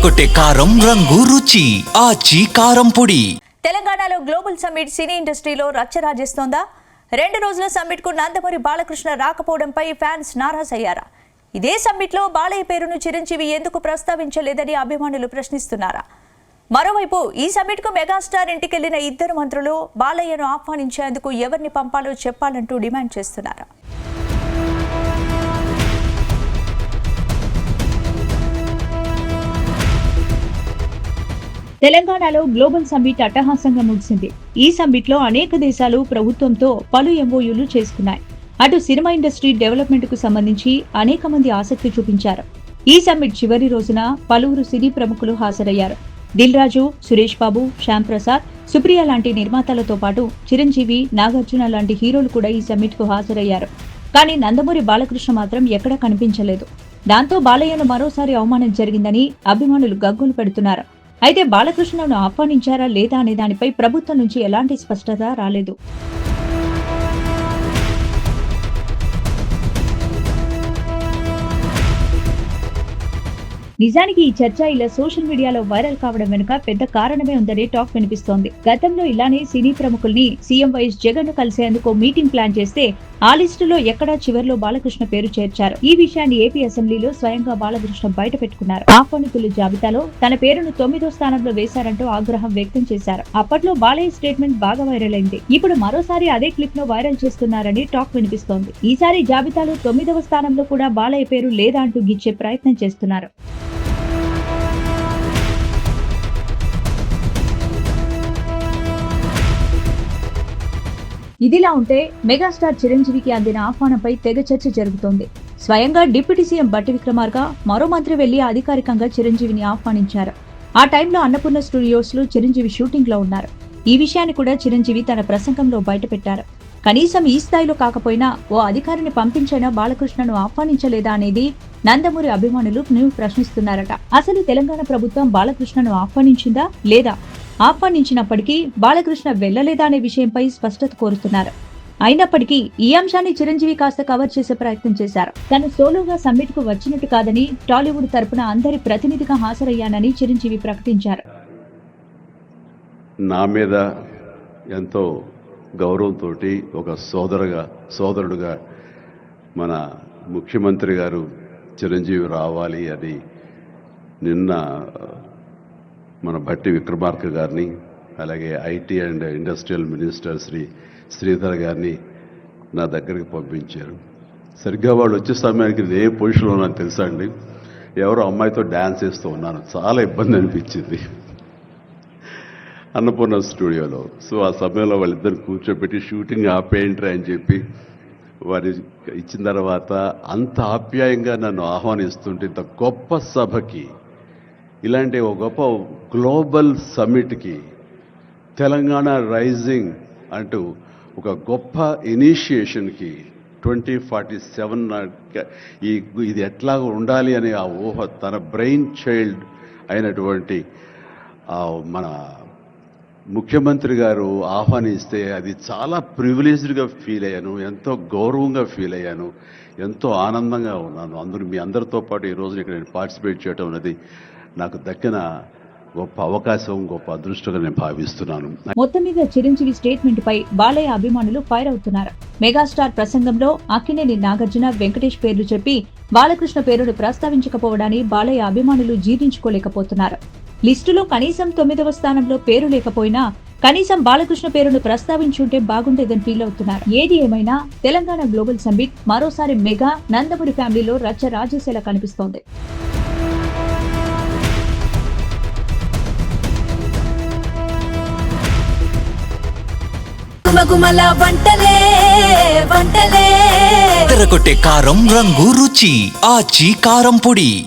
అదరగొట్టే కారం రంగు రుచి ఆచి కారం పొడి. తెలంగాణలో గ్లోబల్ సమ్మిట్ సినీ ఇండస్ట్రీలో రచ్చ రాజేస్తోందా? 2 రోజుల సమ్మిట్ కు నందమూరి బాలకృష్ణ రాకపోవడంపై ఫ్యాన్స్ నారాజ్ అయ్యారా? ఇదే సమ్మిట్ లో బాలయ్య పేరును చిరంజీవి ఎందుకు ప్రస్తావించలేదని అభిమానులు ప్రశ్నిస్తున్నారా? మరోవైపు ఈ సమ్మిట్ కు మెగాస్టార్ ఇంటికెళ్లిన 2 మంత్రులు బాలయ్యను ఆహ్వానించేందుకు ఎవరిని పంపాలో చెప్పాలంటూ డిమాండ్ చేస్తున్నారా? తెలంగాణలో గ్లోబల్ సమ్మిట్ అట్టహాసంగా ముగిసింది. ఈ సమ్మిట్ లో అనేక దేశాలు ప్రభుత్వంతో పలు ఎంఓయూలు చేసుకున్నాయి. అటు సినిమా ఇండస్ట్రీ డెవలప్మెంట్ కు సంబంధించి అనేక మంది ఆసక్తి చూపించారు. ఈ సమ్మిట్ చివరి రోజున పలువురు సినీ ప్రముఖులు హాజరయ్యారు. దిల్ రాజు, సురేష్ బాబు, శ్యామ్ ప్రసాద్, సుప్రియ లాంటి నిర్మాతలతో పాటు చిరంజీవి, నాగార్జున లాంటి హీరోలు కూడా ఈ సమ్మిట్ కు హాజరయ్యారు. కానీ నందమూరి బాలకృష్ణ మాత్రం ఎక్కడా కనిపించలేదు. దాంతో బాలయ్యను మరోసారి అవమానం జరిగిందని అభిమానులు గగ్గోలు పెడుతున్నారు. అయితే బాలకృష్ణను ఆహ్వానించారా లేదా అనే దానిపై ప్రభుత్వం నుంచి ఎలాంటి స్పష్టత రాలేదు. నిజానికి ఈ చర్చ ఇలా సోషల్ మీడియాలో వైరల్ కావడం వెనుక పెద్ద కారణమే ఉందనే టాక్ వినిపిస్తోంది. గతంలో ఇలానే సినీ ప్రముఖుల్ని సీఎం వైఎస్ జగన్ ను కలిసేందుకు మీటింగ్ ప్లాన్ చేస్తే ఆ లిస్టులో ఎక్కడా చివర్లో బాలకృష్ణ పేరు చేర్చారు. ఈ విషయాన్ని ఏపీ అసెంబ్లీలో స్వయంగా బాలకృష్ణ బయట పెట్టుకున్నారు. ఆహ్వానితుల జాబితాలో తన పేరును 9వ స్థానంలో వేశారంటూ ఆగ్రహం వ్యక్తం చేశారు. అప్పట్లో బాలయ్య స్టేట్మెంట్ బాగా వైరల్ అయింది. ఇప్పుడు మరోసారి అదే క్లిప్ ను వైరల్ చేస్తున్నారని టాక్ వినిపిస్తోంది. ఈసారి జాబితాలో 9వ స్థానంలో కూడా బాలయ్య పేరు లేదా అంటూ గిచ్చే ప్రయత్నం చేస్తున్నారు. ఇదిలా ఉంటే మెగాస్టార్ చిరంజీవికి అందిన ఆహ్వానంపై తెగ చర్చ జరుగుతోంది. స్వయంగా డిప్యూటీ సీఎం బట్టి విక్రమార్క మరో మంత్రి వెళ్లి అధికారికంగా చిరంజీవిని ఆహ్వానించారు. ఆ టైంలో అన్నపూర్ణ స్టూడియోస్ లో చిరంజీవి షూటింగ్ లో ఉన్నారు. ఈ విషయాన్ని కూడా చిరంజీవి తన ప్రసంగంలో బయటపెట్టారు. కనీసం ఈ స్థాయిలో కాకపోయినా ఓ అధికారిని పంపించైనా బాలకృష్ణను ఆహ్వానించలేదా అనేది నందమూరి అభిమానులు ప్రశ్నిస్తున్నారట. అసలు తెలంగాణ ప్రభుత్వం బాలకృష్ణను ఆహ్వానించిందా లేదా? ఆహ్వానించినప్పటికీ బాలకృష్ణ వెళ్లలేదా అనే విషయంపై స్పష్టత కోరుతున్నారు. అయినప్పటికీ ఈ అంశాన్ని చిరంజీవి కాస్త కవర్ చేసే ప్రయత్నం చేశారు. తను సోలోగా సమ్మిట్ కు వచ్చినట్టు కాదని, టాలీవుడ్ తరపున అందరి ప్రతినిధిగా హాజరయ్యానని చిరంజీవి ప్రకటించారు. నా మీద ఎంతో గౌరవంతో ఒక సోదరుడుగా మన ముఖ్యమంత్రి గారు చిరంజీవి రావాలి అని నిన్న మన బట్టి విక్రమార్క గారిని, అలాగే IT and industrial minister Sridhar గారిని నా దగ్గరికి పంపించారు. సరిగ్గా వాళ్ళు వచ్చే సమయానికి నేను ఏ పొజిషన్లో ఉన్నాను తెలుసా అండి? ఎవరో అమ్మాయితో డ్యాన్స్ చేస్తూ ఉన్నాను. చాలా ఇబ్బంది అనిపించింది అన్నపూర్ణ స్టూడియోలో. సో ఆ సమయంలో వాళ్ళిద్దరు కూర్చోబెట్టి షూటింగ్ ఆపేయంట్రా అని చెప్పి వారి ఇచ్చిన తర్వాత అంత ఆప్యాయంగా నన్ను ఆహ్వానిస్తుంటే, ఇంత గొప్ప సభకి, ఇలాంటి ఒక గొప్ప గ్లోబల్ సమ్మిట్కి, తెలంగాణ రైజింగ్ అంటూ ఒక గొప్ప ఇనిషియేషన్కి 2047 ఇది ఎట్లా ఉండాలి అనే ఆ ఊహ తన బ్రెయిన్ చైల్డ్ అయినటువంటి మన ముఖ్యమంత్రి గారు ఆహ్వానిస్తే అది చాలా ప్రివిలేజ్డ్గా ఫీల్ అయ్యాను, ఎంతో గౌరవంగా ఫీల్ అయ్యాను, ఎంతో ఆనందంగా ఉన్నాను. మీ అందరితో పాటు ఈ రోజున ఇక్కడ నేను పార్టిసిపేట్ చేయడం అనేది నాకు దక్కిన గొప్ప అవకాశం, గొప్ప అదృష్టంగా నేను భావిస్తున్నాను. మొత్తం మీద చిరంజీవి స్టేట్మెంట్ పై బాలయ్య అభిమానులు ఫైర్ అవుతున్నారు. మెగాస్టార్ ప్రసంగంలో అక్కినేని నాగార్జున, వెంకటేష్ పేర్లు చెప్పి బాలకృష్ణ పేరును ప్రస్తావించకపోవడాన్ని బాలయ్య అభిమానులు జీర్ణించుకోలేకపోతున్నారు. లిస్టులో కనీసం 9వ స్థానంలో పేరు లేకపోయినా కనీసం బాలకృష్ణ పేరును ప్రస్తావించుంటే బాగుండేదని ఫీల్ అవుతున్నారు. ఏది ఏమైనా తెలంగాణ గ్లోబల్ సమ్మిట్ మరోసారి మెగా నందమూరి ఫ్యామిలీలో రచ్చ రాజేసేలా కనిపిస్తోంది. అదరగొట్టే కారం రంగు రుచి ఆచి కారం పొడి.